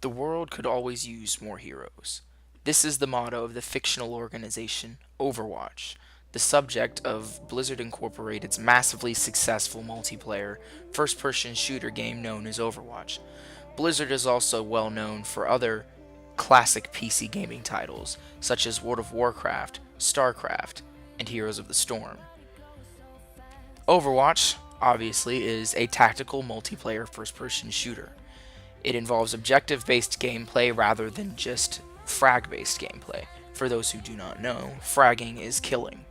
The world could always use more heroes. This is the motto of the fictional organization Overwatch, the subject of Blizzard Incorporated's massively successful multiplayer first person shooter game known as Overwatch. Blizzard is also well known for other classic PC gaming titles such as World of Warcraft, StarCraft, and Heroes of the Storm. Overwatch, obviously, is a tactical multiplayer first person shooter. It involves objective based gameplay rather than just frag based gameplay. For those who do not know, fragging is killing.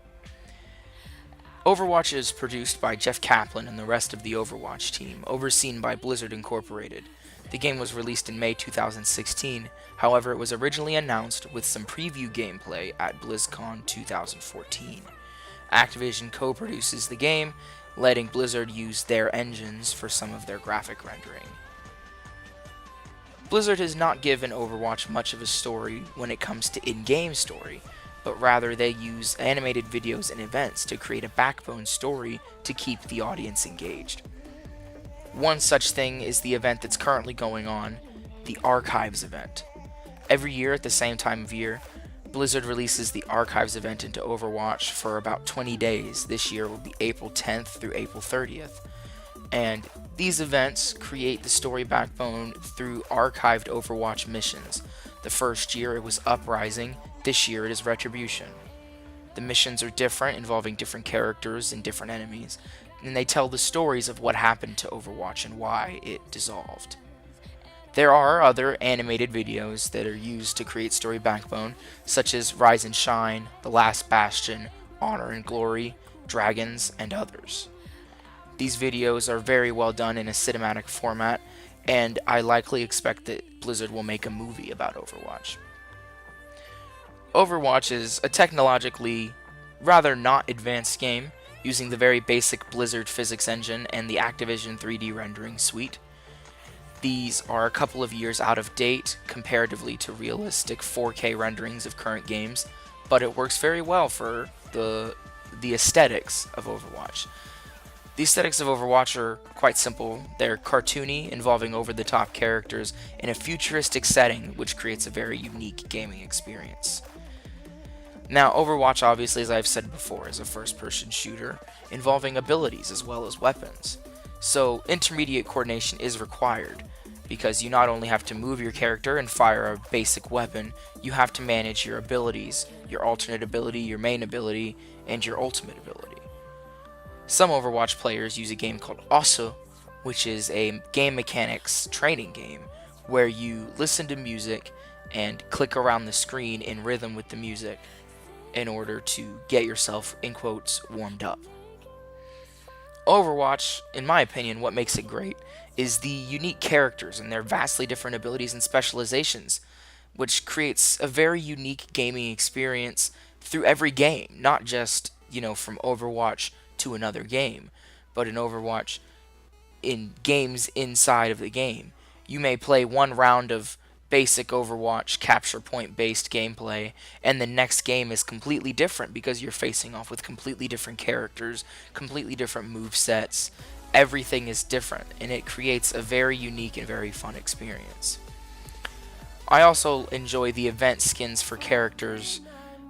Overwatch is produced by Jeff Kaplan and the rest of the Overwatch team, overseen by Blizzard Incorporated. The game was released in May 2016, however, it was originally announced with some preview gameplay at BlizzCon 2014. Activision co produces the game, letting Blizzard use their engines for some of their graphic rendering. Blizzard has not given Overwatch much of a story when it comes to in-game story, but rather they use animated videos and events to create a backbone story to keep the audience engaged. One such thing is the event that's currently going on, the Archives event. Every year at the same time of year, Blizzard releases the Archives event into Overwatch for about 20 days. This year will be April 10th through April 30th. And these events create the story backbone through archived Overwatch missions. The first year it was Uprising, this year it is Retribution. The missions are different, involving different characters and different enemies, and they tell the stories of what happened to Overwatch and why it dissolved. There are other animated videos that are used to create story backbone, such as Rise and Shine, The Last Bastion, Honor and Glory, Dragons, and others. These videos are very well done in a cinematic format, and I likely expect that Blizzard will make a movie about Overwatch. Overwatch is a technologically rather not advanced game, using the very basic Blizzard physics engine and the Activision 3D rendering suite. These are a couple of years out of date comparatively to realistic 4K renderings of current games, but it works very well for the aesthetics of Overwatch. The aesthetics of Overwatch are quite simple. They're cartoony, involving over-the-top characters in a futuristic setting, which creates a very unique gaming experience. Now, Overwatch, obviously, as I've said before, is a first-person shooter involving abilities as well as weapons. So, intermediate coordination is required, because you not only have to move your character and fire a basic weapon, you have to manage your abilities, your alternate ability, your main ability, and your ultimate ability. Some Overwatch players use a game called Osu, which is a game mechanics training game where you listen to music and click around the screen in rhythm with the music in order to get yourself, in quotes, warmed up. Overwatch, in my opinion, what makes it great is the unique characters and their vastly different abilities and specializations, which creates a very unique gaming experience through every game, not just, from Overwatch to another game, but in Overwatch, in games inside of the game. You may play one round of basic Overwatch capture point based gameplay, and the next game is completely different because you're facing off with completely different characters, completely different move sets. Everything is different, and it creates a very unique and very fun experience. I also enjoy the event skins for characters,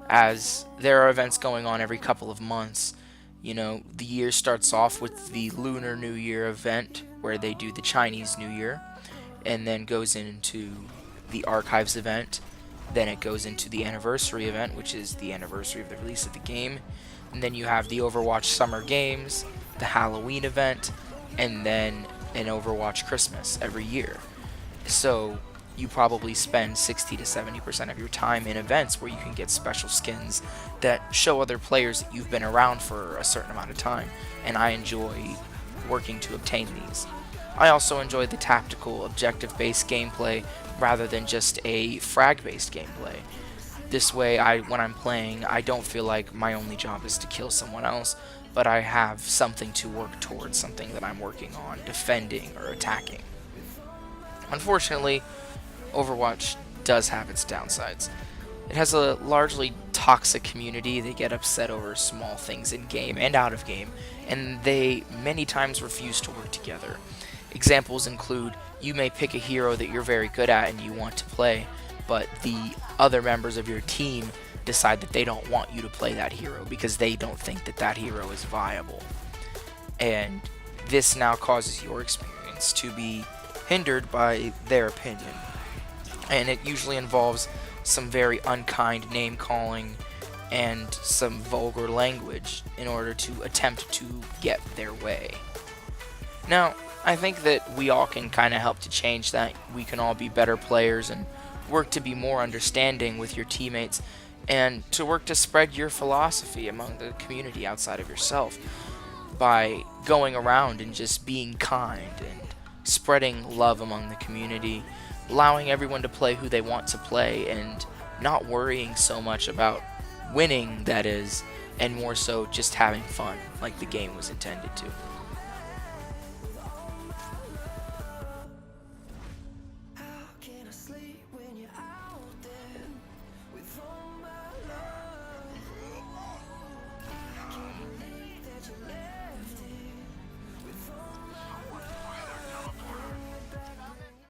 as there are events going on every couple of months. The year starts off with the Lunar New Year event, where they do the Chinese New Year, and then goes into the Archives event. Then it goes into the Anniversary event, which is the anniversary of the release of the game. And then you have the Overwatch Summer Games, the Halloween event, and then an Overwatch Christmas every year. So you probably spend 60 to 70% of your time in events where you can get special skins that show other players that you've been around for a certain amount of time, and I enjoy working to obtain these. I also enjoy the tactical, objective-based gameplay rather than just a frag-based gameplay. This way, when I'm playing, I don't feel like my only job is to kill someone else, but I have something to work towards, something that I'm working on, defending or attacking. Unfortunately, Overwatch does have its downsides. It has a largely toxic community. They get upset over small things in game and out of game, and they many times refuse to work together. Examples include you may pick a hero that you're very good at and you want to play, but the other members of your team decide that they don't want you to play that hero because they don't think that that hero is viable. And this now causes your experience to be hindered by their opinion. And it usually involves some very unkind name calling and some vulgar language in order to attempt to get their way. Now, I think that we all can kind of help to change that. We can all be better players and work to be more understanding with your teammates and to work to spread your philosophy among the community outside of yourself by going around and just being kind and spreading love among the community, allowing everyone to play who they want to play and not worrying so much about winning, that is, and more so just having fun like the game was intended to.